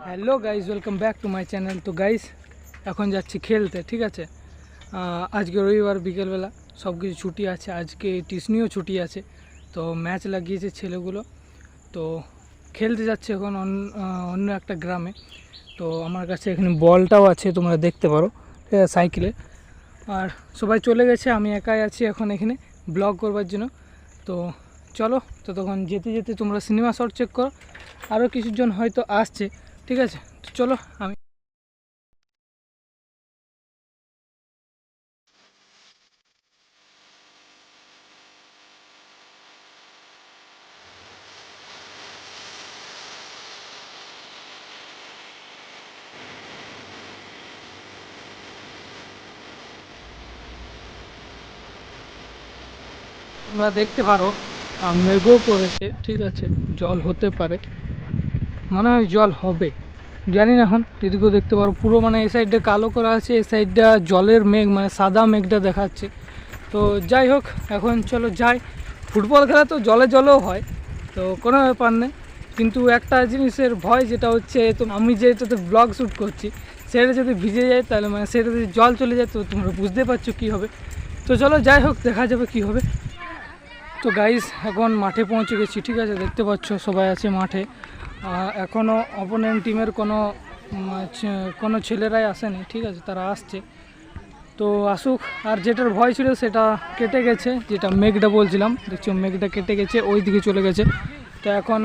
Hello guys, welcome back to my channel. তো guys এখন যাচ্ছি খেলতে, ঠিক আছে। আজকে রবিবার বিকেলবেলা, সব কিছু ছুটি আছে, আজকে টিউশনিও ছুটি আছে। তো ম্যাচ লাগিয়েছে ছেলেগুলো, তো খেলতে যাচ্ছে এখন অন্য একটা গ্রামে। তো আমার কাছে এখানে বলটাও আছে, তোমরা দেখতে পারো, সাইকেলে। আর সবাই চলে গেছে, আমি একাই আছি এখন এখানে ব্লগ করবার জন্য। তো চলো, তো তখন যেতে যেতে তোমরা সিনেমা শট চেক করো, আরও কিছুজন হয়তো আসছে, ঠিক আছে। তো চলো, আমি তোমরা দেখতে পারো মেঘও করেছে, ঠিক আছে। জল হতে পারে, মনে হয় জল হবে, জানি না। এখন এদিকেও দেখতে পারো পুরো, মানে এই সাইডটা কালো করা আছে, এই সাইডটা জলের মেঘ, মানে সাদা মেঘটা দেখাচ্ছে। তো যাই হোক, এখন চলো যাই। ফুটবল খেলা তো জলে জলেও হয়, তো কোনো ব্যাপার নেই। কিন্তু একটা জিনিসের ভয়, যেটা হচ্ছে, তো আমি যেটাতে ব্লগ শ্যুট করছি সেটা যদি ভিজে যায়, তাহলে মানে সেটা যদি জল চলে যায়, তো তোমরা বুঝতে পারছো কী হবে। তো চলো যাই হোক, দেখা যাবে কী হবে। তো গাইস এখন মাঠে পৌঁছে গেছি, ঠিক আছে। দেখতে পাচ্ছ সবাই আছে মাঠে। এখনও অপোনেন্ট টিমের কোনো ছেলেরাই আসেনি, ঠিক আছে, তারা আসছে। তো আসুক। আর যেটার ভয় ছিল সেটা কেটে গেছে, যেটা মেঘটা বলছিলাম, দেখছো মেঘটা কেটে গেছে, ওই দিকে চলে গেছে। তো এখন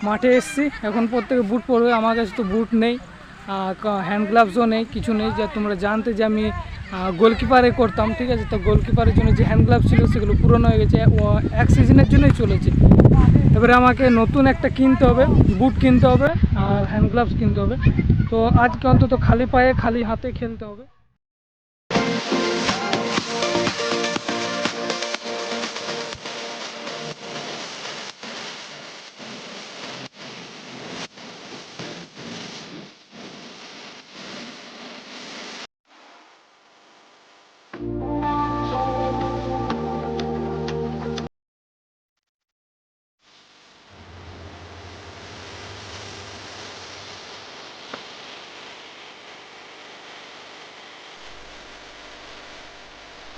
মাঠে এসছি, এখন প্রত্যেকে বুট পরবে। আমার কাছে তো বুট নেই, হ্যান্ড গ্লাভসও নেই, কিছু নেই। যা তোমরা জানতে যে আমি গোলকিপারে করতাম, ঠিক আছে। তো গোলকিপারের জন্য যে হ্যান্ড গ্লাভস ছিল সেগুলো পুরনো হয়ে গেছে, ও এক সিজনের জন্যই চলেছে। এবারে আমাকে নতুন একটা কিনতে হবে, বুট কিনতে হবে আর হ্যান্ড গ্লাভস কিনতে হবে। তো আজকে অন্তত খালি পায়ে খালি হাতে খেলতে হবে।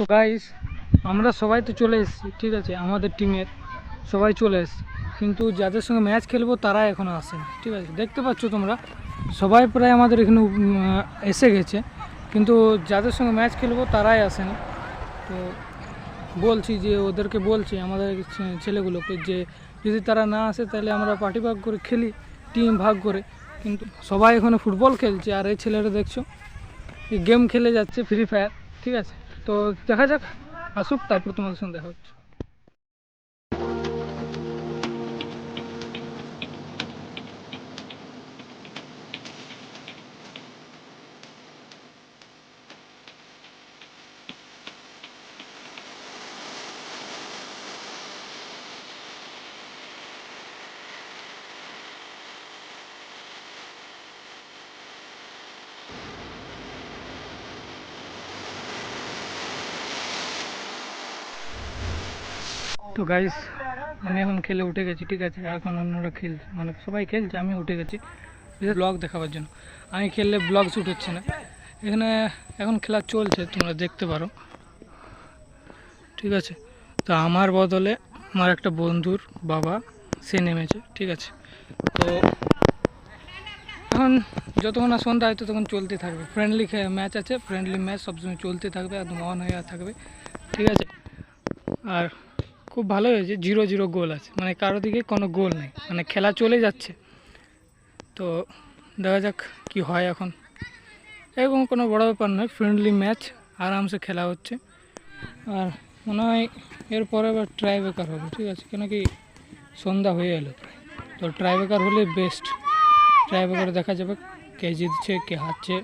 তো গাইস আমরা সবাই তো চলে এসেছি, ঠিক আছে, আমাদের টিমের সবাই চলে এসেছি। কিন্তু যাদের সঙ্গে ম্যাচ খেলবো তারা এখনও আসেনি, ঠিক আছে। দেখতে পাচ্ছ তোমরা, সবাই প্রায় আমাদের এখানে এসে গেছে, কিন্তু যাদের সঙ্গে ম্যাচ খেলবো তারাই আসেনি। তো বলছি যে, ওদেরকে বলছি আমাদের ছেলেগুলোকে, যে যদি তারা না আসে তাহলে আমরা পার্টি ভাগ করে খেলি, টিম ভাগ করে। কিন্তু সবাই এখানে ফুটবল খেলছে, আর এই ছেলেরা দেখছো এই গেম খেলে যাচ্ছে, ফ্রি ফায়ার, ঠিক আছে। তো দেখা যাক, আসুক, তারপর তোমাদের সঙ্গে দেখা হচ্ছে। তো গাইস আমি এখন খেলে উঠে গেছি, ঠিক আছে। এখন অন্যরা খেলছে, মানে সবাই খেলছে, আমি উঠে গেছি ব্লগ দেখাবার জন্য। আমি খেললে ব্লগ শ্যুট হচ্ছে না এখানে। এখন খেলা চলছে, তোমরা দেখতে পারো, ঠিক আছে। তো আমার বদলে আমার একটা বন্ধুর বাবা সে নেমেছে, ঠিক আছে। তো এখন যতক্ষণ না সন্ধ্যা হয় ততক্ষণ চলতে থাকবে। ফ্রেন্ডলি ম্যাচ আছে, ফ্রেন্ডলি ম্যাচ সবসময় চলতে থাকবে, একদম অন হয়ে থাকবে, ঠিক আছে। আর খুব ভালো হয়েছে, 0-0 গোল আছে, মানে কারো দিকে কোনো গোল নেই, মানে খেলা চলে যাচ্ছে। তো দেখা যাক কি হয় এখন। এরকম কোনো বড় ব্যাপার নয়, ফ্রেন্ডলি ম্যাচ, আরামসে খেলা হচ্ছে। আর মনে হয় এরপরে আবার ট্রাই বেকার হবে, ঠিক আছে, কেন কি সন্ধ্যা হয়ে এলো প্রায়। তো ট্রাই বেকার হলে বেস্ট, ট্রাই বেকারে দেখা যাবে কে জিতছে, কে হারছে,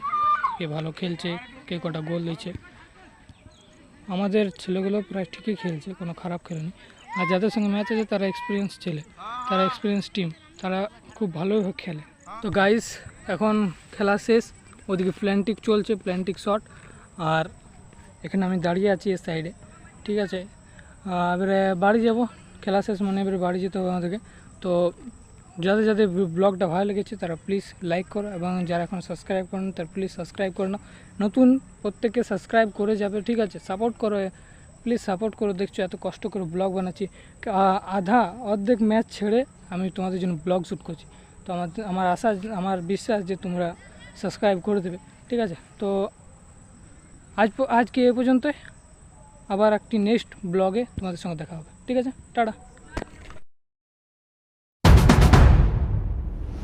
কে ভালো খেলছে, কে কটা গোল দিচ্ছে। আমাদের ছেলেগুলো প্রায় ঠিকই খেলছে, কোনো খারাপ খেলেনি। আর যাদের সঙ্গে ম্যাচ আছে তারা এক্সপিরিয়েন্স ছেলে, তারা এক্সপিরিয়েন্স টিম, তারা খুব ভালোভাবে খেলে। তো গাইস এখন খেলা শেষ, ওদিকে প্ল্যান্টিক চলছে, প্ল্যান্টিক শট। আর এখানে আমি দাঁড়িয়ে আছি এর সাইডে, ঠিক আছে। এবারে বাড়ি যাব, খেলা শেষ মানে এবারে বাড়ি যেতে হবে আমাদেরকে। তো যাদের যাদের ব্লগটা ভালো লেগেছে তারা প্লিজ লাইক করো, এবং যারা এখন সাবস্ক্রাইব করেন তারা প্লিজ সাবস্ক্রাইব করে নাও। নতুন প্রত্যেককে সাবস্ক্রাইব করে যাবে, ঠিক আছে? সাপোর্ট করো, প্লিজ সাপোর্ট করো। দেখছো এত কষ্ট করে ব্লগ বানাচ্ছি, অর্ধেক ম্যাচ ছেড়ে আমি তোমাদের জন্য ব্লগ শ্যুট করছি। তো আমার আশা, আমার বিশ্বাস যে তোমরা সাবস্ক্রাইব করে দেবে, ঠিক আছে? তো আজকে এ পর্যন্তই, আবার একটি নেক্সট ব্লগে তোমাদের সঙ্গে দেখা হবে, ঠিক আছে? টাটা।